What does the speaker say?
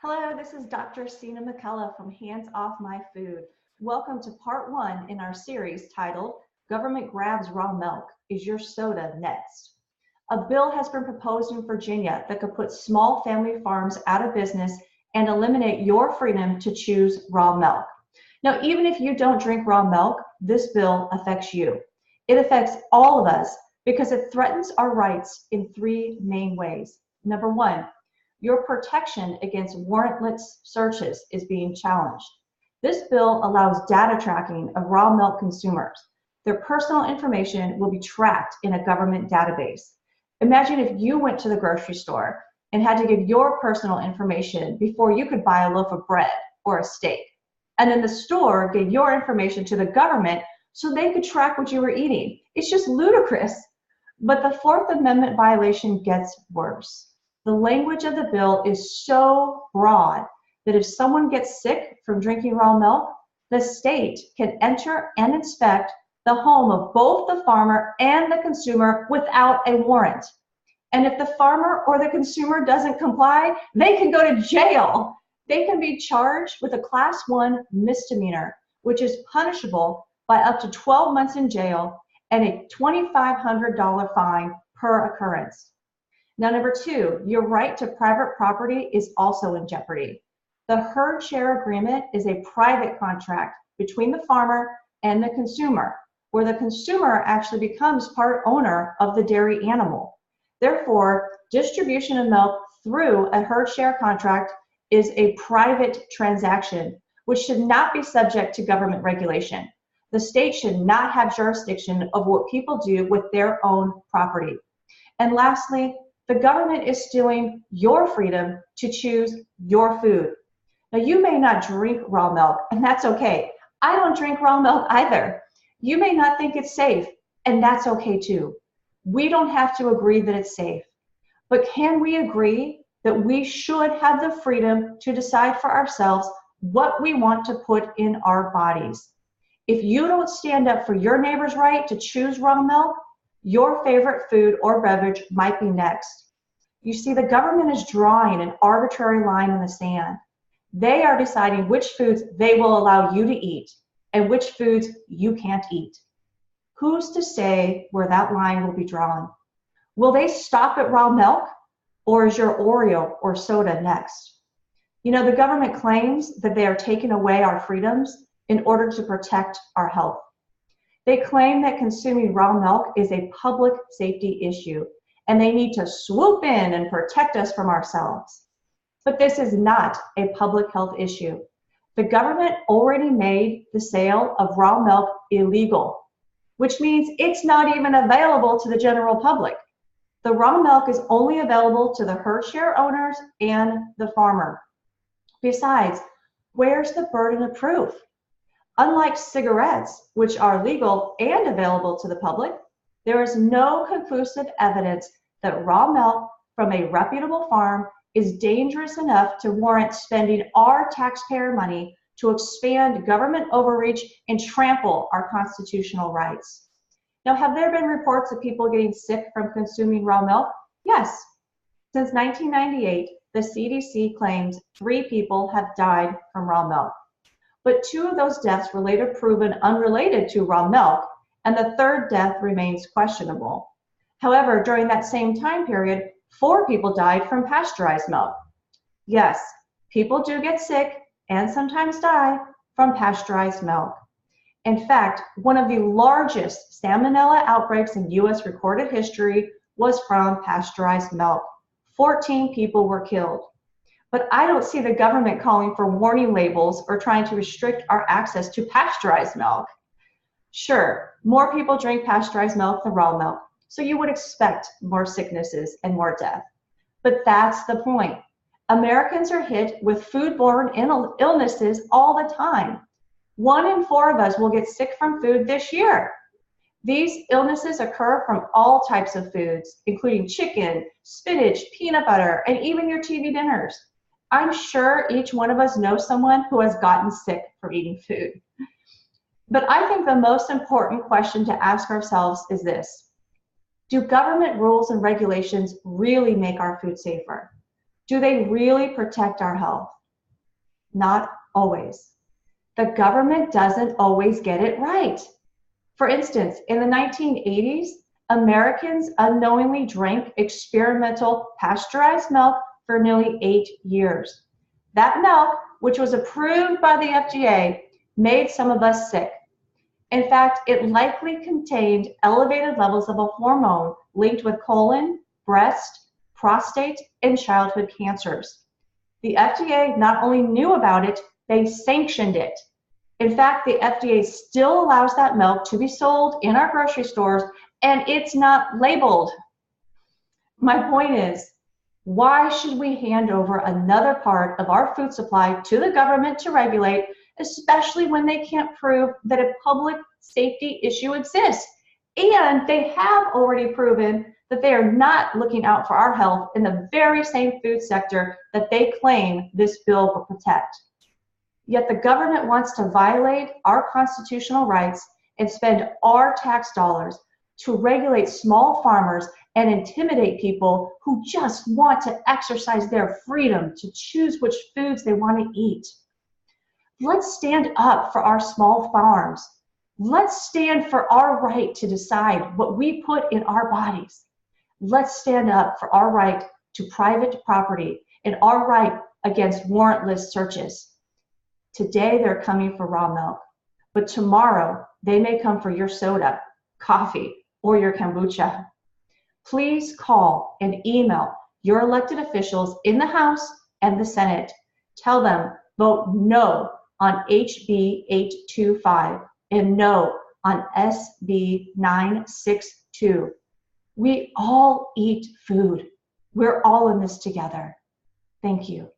Hello, this is Dr. Sina McCullough from Hands Off My Food. Welcome to part one in our series titled, Government Grabs Raw Milk. Is Your Soda Next? A bill has been proposed in Virginia that could put small family farms out of business and eliminate your freedom to choose raw milk. Now, even if you don't drink raw milk, this bill affects you. It affects all of us because it threatens our rights in three main ways. Number one, your protection against warrantless searches is being challenged. This bill allows data tracking of raw milk consumers. Their personal information will be tracked in a government database. Imagine if you went to the grocery store and had to give your personal information before you could buy a loaf of bread or a steak. And then the store gave your information to the government so they could track what you were eating. It's just ludicrous. But the Fourth Amendment violation gets worse. The language of the bill is so broad that if someone gets sick from drinking raw milk, the state can enter and inspect the home of both the farmer and the consumer without a warrant. And if the farmer or the consumer doesn't comply, they can go to jail. They can be charged with a Class 1 misdemeanor, which is punishable by up to 12 months in jail and a $2,500 fine per occurrence. Now, number two, your right to private property is also in jeopardy. The herd share agreement is a private contract between the farmer and the consumer, where the consumer actually becomes part owner of the dairy animal. Therefore, distribution of milk through a herd share contract is a private transaction, which should not be subject to government regulation. The state should not have jurisdiction of what people do with their own property. And lastly, the government is stealing your freedom to choose your food. Now, you may not drink raw milk, and that's okay. I don't drink raw milk either. You may not think it's safe, and that's okay too. We don't have to agree that it's safe. But can we agree that we should have the freedom to decide for ourselves what we want to put in our bodies? If you don't stand up for your neighbor's right to choose raw milk, your favorite food or beverage might be next. You see, the government is drawing an arbitrary line in the sand. They are deciding which foods they will allow you to eat and which foods you can't eat. Who's to say where that line will be drawn? Will they stop at raw milk, or is your Oreo or soda next? You know, the government claims that they are taking away our freedoms in order to protect our health. They claim that consuming raw milk is a public safety issue, and they need to swoop in and protect us from ourselves. But this is not a public health issue. The government already made the sale of raw milk illegal, which means it's not even available to the general public. The raw milk is only available to the herd share owners and the farmer. Besides, where's the burden of proof? Unlike cigarettes, which are legal and available to the public, there is no conclusive evidence that raw milk from a reputable farm is dangerous enough to warrant spending our taxpayer money to expand government overreach and trample our constitutional rights. Now, have there been reports of people getting sick from consuming raw milk? Yes. Since 1998, the CDC claims 3 people have died from raw milk. But 2 of those deaths were later proven unrelated to raw milk, and the 3rd death remains questionable. However, during that same time period, 4 people died from pasteurized milk. Yes, people do get sick and sometimes die from pasteurized milk. In fact, one of the largest salmonella outbreaks in U.S. recorded history was from pasteurized milk. 14 people were killed. But I don't see the government calling for warning labels or trying to restrict our access to pasteurized milk. Sure, more people drink pasteurized milk than raw milk, so you would expect more sicknesses and more death. But that's the point. Americans are hit with foodborne illnesses all the time. 1 in 4 of us will get sick from food this year. These illnesses occur from all types of foods, including chicken, spinach, peanut butter, and even your TV dinners. I'm sure each one of us knows someone who has gotten sick from eating food. But I think the most important question to ask ourselves is this: do government rules and regulations really make our food safer? Do they really protect our health? not always. The government doesn't always get it right. For instance, in the 1980s, Americans unknowingly drank experimental pasteurized milk for nearly 8 years. That milk, which was approved by the FDA, made some of us sick. In fact, it likely contained elevated levels of a hormone linked with colon, breast, prostate, and childhood cancers. The FDA not only knew about it, they sanctioned it. In fact, the FDA still allows that milk to be sold in our grocery stores, and it's not labeled. My point is, why should we hand over another part of our food supply to the government to regulate, especially when they can't prove that a public safety issue exists? And they have already proven that they are not looking out for our health in the very same food sector that they claim this bill will protect. Yet the government wants to violate our constitutional rights and spend our tax dollars to regulate small farmers and intimidate people who just want to exercise their freedom to choose which foods they want to eat. Let's stand up for our small farms. Let's stand for our right to decide what we put in our bodies. Let's stand up for our right to private property and our right against warrantless searches. Today they're coming for raw milk, but tomorrow they may come for your soda, coffee, or your kombucha. Please call and email your elected officials in the House and the Senate. Tell them vote no on HB 825 and no on SB 962. We all eat food. We're all in this together. Thank you.